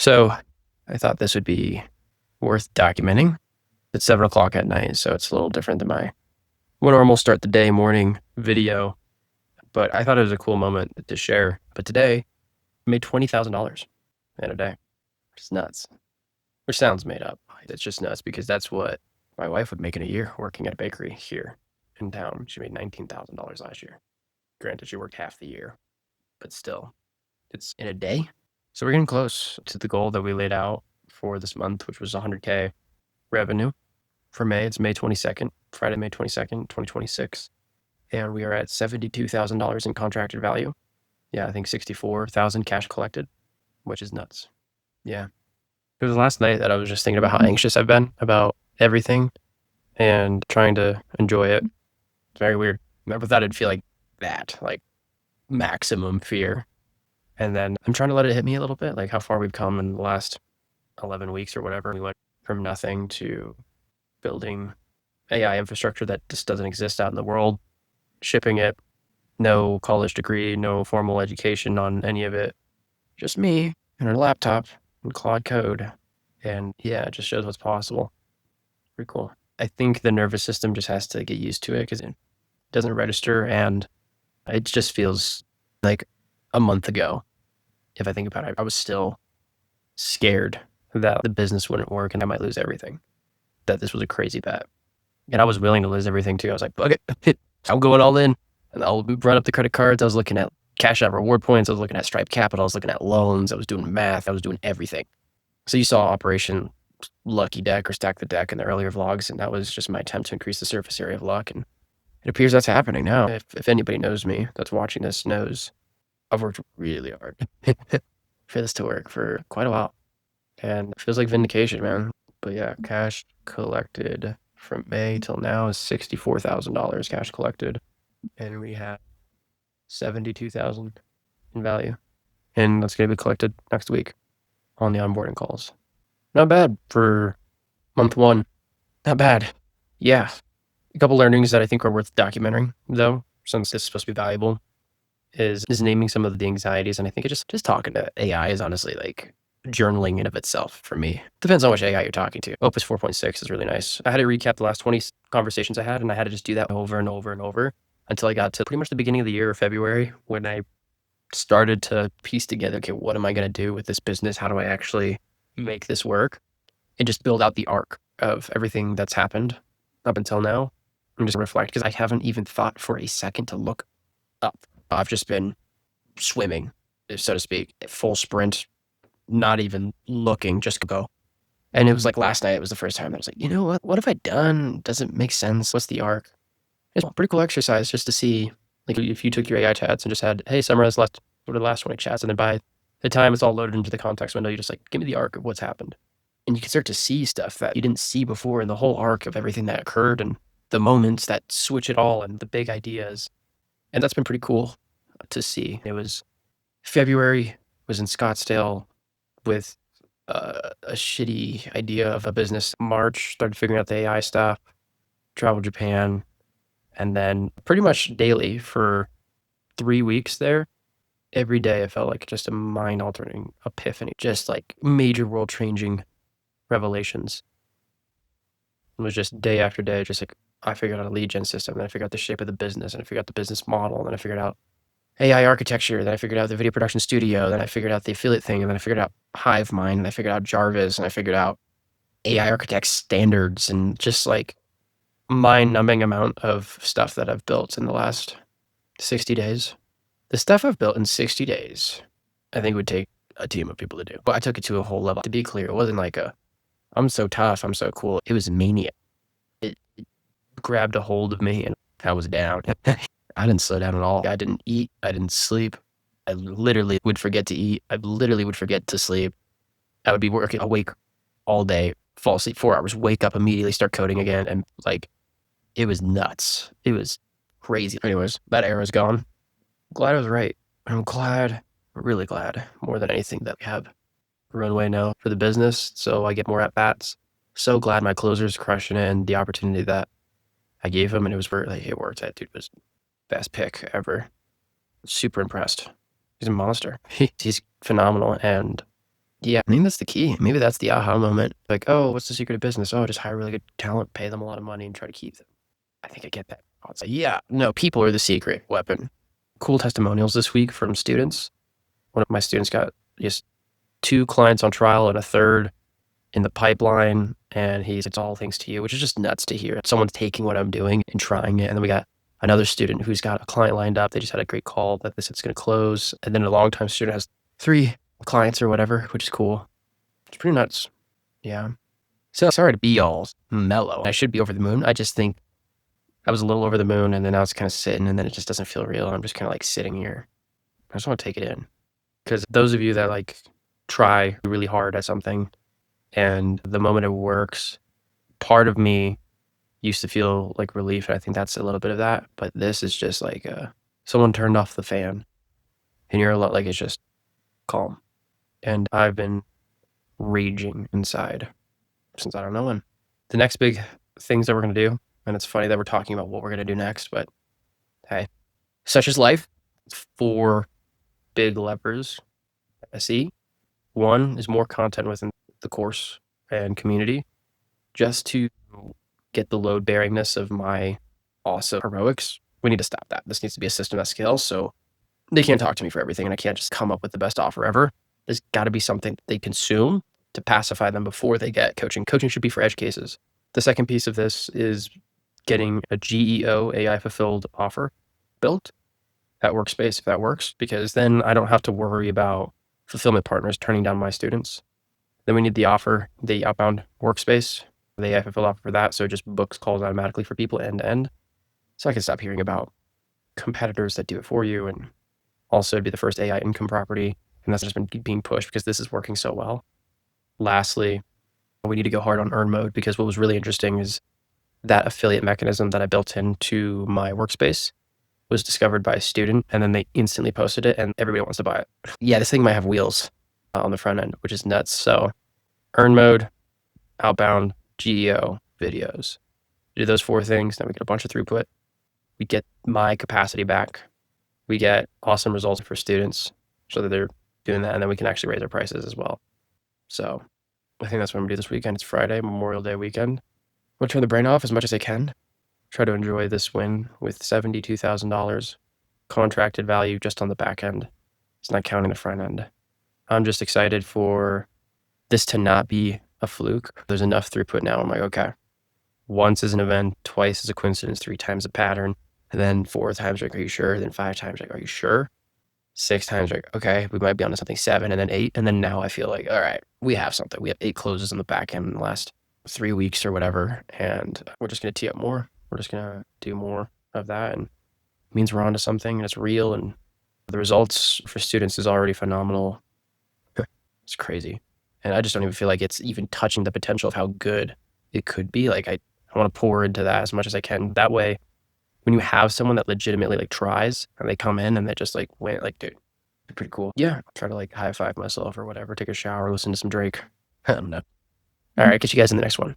So I thought this would be worth documenting. It's 7 o'clock at night, so it's a little different than my normal start the day morning video. But I thought it was a cool moment to share. But today, I made $20,000 in a day, which is nuts. Which sounds made up. It's just nuts because that's what my wife would make in a year working at a bakery here in town. She made $19,000 last year. Granted, she worked half the year, but still, it's in a day. So we're getting close to the goal that we laid out for this month, which was 100K revenue for May. It's May 22nd, Friday, May 22nd, 2026. And we are at $72,000 in contracted value. Yeah, I think 64,000 cash collected, which is nuts. Yeah. It was last night that I was just thinking about how anxious I've been about everything and trying to enjoy it. It's very weird. Never thought it'd feel like that, like maximum fear. And then I'm trying to let it hit me a little bit, like how far we've come in the last 11 weeks or whatever. We went from nothing to building AI infrastructure that just doesn't exist out in the world, shipping it, no college degree, no formal education on any of it, just me and a laptop and Claude Code. And yeah, it just shows what's possible. Pretty cool. I think the nervous system just has to get used to it because it doesn't register, and it just feels like a month ago. If I think about it, I was still scared that the business wouldn't work and I might lose everything, that this was a crazy bet. And I was willing to lose everything too. I was like, fuck it, I'm going all in. And I'll run up the credit cards. I was looking at Cash App reward points. I was looking at Stripe Capital. I was looking at loans. I was doing math. I was doing everything. So you saw Operation Lucky Deck or Stack the Deck in the earlier vlogs. And that was just my attempt to increase the surface area of luck. And it appears that's happening now. If anybody knows me that's watching this knows I've worked really hard for this to work for quite a while. And it feels like vindication, man. But yeah, cash collected from May till now is $64,000 cash collected. And we have 72,000 in value. And that's going to be collected next week on the onboarding calls. Not bad for month one. Not bad. Yeah. A couple learnings that I think are worth documenting, though, since this is supposed to be valuable, is naming some of the anxieties. And I think it just talking to AI is honestly like journaling in of itself for me. Depends on which AI you're talking to. Opus 4.6 is really nice. I had to recap the last 20 conversations I had, and I had to just do that over and over and over until I got to pretty much the beginning of the year, February, when I started to piece together, okay, what am I going to do with this business? How do I actually make this work? And just build out the arc of everything that's happened up until now and just reflect, because I haven't even thought for a second to look up. I've just been swimming, so to speak, full sprint, not even looking, just go. And it was like last night, it was the first time I was like, you know what? What have I done? Does it make sense? What's the arc? It's a pretty cool exercise just to see, like, if you took your AI chats and just had, hey, summarize what are the last 20 chats, and then by the time it's all loaded into the context window, you just like, give me the arc of what's happened. And you can start to see stuff that you didn't see before in the whole arc of everything that occurred and the moments that switch it all and the big ideas. And that's been pretty cool to see. It was February, was in Scottsdale with a shitty idea of a business. March, started figuring out the AI stuff, traveled Japan, and then pretty much daily for 3 weeks there, every day I felt like just a mind-altering epiphany, just like major world-changing revelations. It was just day after day, just like I figured out a lead gen system, then I figured out the shape of the business, and I figured out the business model, and then I figured out AI architecture, then I figured out the video production studio, then I figured out the affiliate thing, and then I figured out Hivemind, and I figured out Jarvis, and I figured out AI architect standards, and just like mind-numbing amount of stuff that I've built in the last 60 days. The stuff I've built in 60 days, I think would take a team of people to do. But I took it to a whole level. To be clear, it wasn't like I'm so tough, I'm so cool. It was mania. It grabbed a hold of me and I was down. I didn't slow down at all. I didn't eat. I didn't sleep. I literally would forget to eat. I literally would forget to sleep. I would be working awake all day, fall asleep 4 hours, wake up immediately, start coding again. And like, it was nuts. It was crazy. Anyways, that era's gone. Glad I was right. I'm glad, really glad, more than anything, that we have runway now for the business, so I get more at bats. So glad my closer's crushing it, and the opportunity that I gave him, and it was where like it worked. That dude was best pick ever. Super impressed. He's a monster. He's phenomenal, and Yeah, I think that's the key. Maybe that's the aha moment. Like, oh, what's the secret of business? Oh, just hire really good talent, pay them a lot of money, and try to keep them. I think I get that. I'll say, yeah, no, people are the secret weapon. Cool testimonials this week from students. One of my students got just 2 clients on trial and a third in the pipeline, and it's all thanks to you, which is just nuts to hear. Someone's taking what I'm doing and trying it. And then we got another student who's got a client lined up. They just had a great call that they said it's going to close. And then a longtime student has 3 clients or whatever, which is cool. It's pretty nuts. Yeah. So sorry to be all mellow. I should be over the moon. I just think I was a little over the moon, and then I was kind of sitting, and then it just doesn't feel real. I'm just kind of like sitting here. I just want to take it in. Because those of you that like try really hard at something and the moment it works, part of me used to feel like relief. And I think that's a little bit of that. But this is just like someone turned off the fan and you're a lot like it's just calm. And I've been raging inside since I don't know when. The next big things that we're going to do, and it's funny that we're talking about what we're going to do next, but hey, such is life. 4 big levers I see. One is more content within the course and community just to get the load bearingness of my awesome heroics. We need to stop that. This needs to be a system that scales. So they can't talk to me for everything, and I can't just come up with the best offer ever. There's got to be something they consume to pacify them before they get coaching. Coaching should be for edge cases. The second piece of this is getting a GEO AI fulfilled offer built at Workspace, if that works, because then I don't have to worry about fulfillment partners turning down my students. Then we need the offer, the outbound Workspace, the AI fulfilled offer for that. So it just books calls automatically for people end to end. So I can stop hearing about competitors that do it for you, and also be the first AI income property. And that's just been being pushed because this is working so well. Lastly, we need to go hard on earn mode, because what was really interesting is that affiliate mechanism that I built into my Workspace was discovered by a student, and then they instantly posted it and everybody wants to buy it. Yeah, this thing might have wheels on the front end, which is nuts. So earn mode, outbound, GEO, videos. Do those 4 things, then we get a bunch of throughput. We get my capacity back. We get awesome results for students so that they're doing that, and then we can actually raise our prices as well. So I think that's what I'm gonna do this weekend. It's Friday, Memorial Day weekend. I'm gonna turn the brain off as much as I can. Try to enjoy this win with $72,000 contracted value just on the back end. It's not counting the front end. I'm just excited for this to not be a fluke. There's enough throughput now. I'm like, okay, once is an event, twice is a coincidence, 3 times a pattern, and then 4 times like, are you sure? Then 5 times like, are you sure? 6 times like, okay, we might be onto something. 7, and then 8, and then now I feel like, all right, we have something. We have 8 closes on the back end in the last 3 weeks or whatever, and we're just gonna tee up more. We're just gonna do more of that, and it means we're onto something and it's real, and the results for students is already phenomenal. It's crazy. And I just don't even feel like it's even touching the potential of how good it could be. Like I want to pour into that as much as I can. That way, when you have someone that legitimately like tries and they come in and they just like went like, dude, it's pretty cool. Yeah. I'll try to like high five myself or whatever, take a shower, listen to some Drake. I don't know. All right. Catch you guys in the next one.